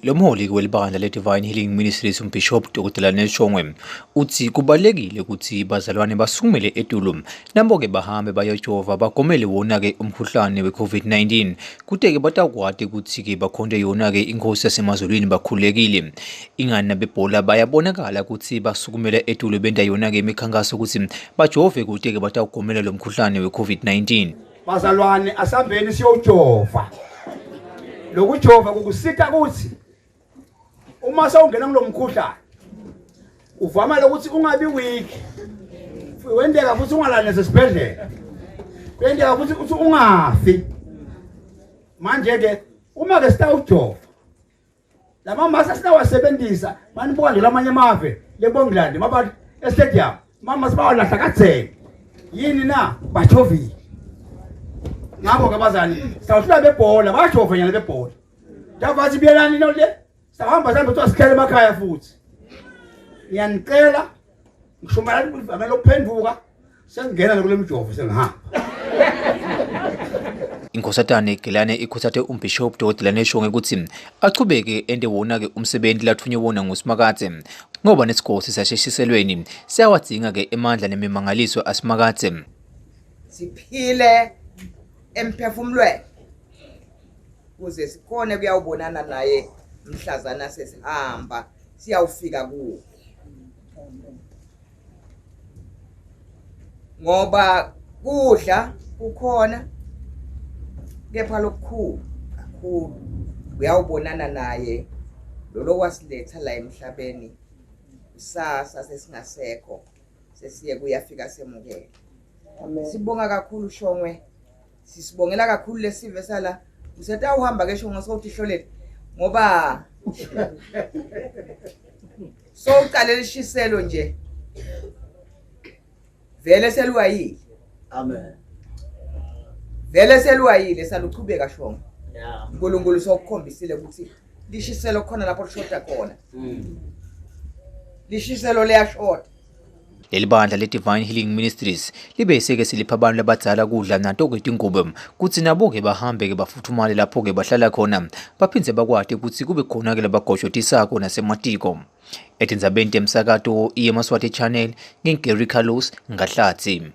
Lo mholi welibandla le-Divine Healing Ministries umbhishop Dr. Neshongwe uthi kubalekile ukuthi bazalwane basukumele eTulu nabo-ke bahambe bayojova bagomele wona-ke umkhuhlane we-COVID-19 kude-ke batakwadi ukuthi-ke bakhonde yona-ke inkosi yasemazulwini bakhululekile. Ingani nabebhola bayabonakala ukuthi basukumela eTulu benda yona-ke imikhankaso ukuthi bajove kude-ke batawugomela lo mkhuhlane we-COVID-19. Bazalwane asambeni siyojova. Lokujova kukusita ukuthi uma sawungena kulomkhuhlane uvama ukuthi ungabi weak wendeka ukuthi ungalala esibhedlela wendeka ukuthi ungafi manje ke uma ke sitawujova lama masa sitawasebenzisa manibuka nje lamanye amave leBongland mabathi estadium mama sibawalahla kathele yini na bajovile ngakho ke bazali sawuhlala bebhola bajova nyana bebhola ndavathi biyelani nole sahamba sambe sikhele emakhaya futhi ngiyanicela ngishumela ivamela ukuphenduka sengena kule mjovo sengihamba. Inkosatane Gelane ikhuthathe umbhishop Dr. Neshongwe ukuthi achubeke ende wona-ke umsebenzi lathunywe wona nguSimakathe ngoba nesikhosi sasheshiselweni siyawadinga-ke emandla nemimangaliso aSimakathe. Siphile emphefumulweni kuze sikhone kuyawubonana naye mhlazana sesihamba siyawufika kuwo ngoba kudla kukhona kepha lokukhulu kakhulu uyawubonana naye lo wasiletha la emhlabeni kusasa sesingasekho sesiye kuyafika semukele. Sibonga kakhulu Shongwe, sisibongela kakhulu lesive sala usetha uhamba ke Shongwe sokuthi hlolele ngoba so uqale lishiselo nje vele selwayile. Amen. Vele selwayile saluchubeka Shongwe. uNkulunkulu sokukhombisile ukuthi lishiselo khona lapho lishota khona. Lishiselo liyashota. Leli bandla le-Divine Healing Ministries libeseke silipha abantu labadzala kudla nanto-ke ingubo kuthi nabo-ke bahambe-ke bafuthumale lapho-ke bahlala khona baphindze bakwadi ukuthi kube khona-ke labagojotisako nasematiko. Etindzabeni temsakato iyeMswati Channel, nginGary Carlos ngahlathi.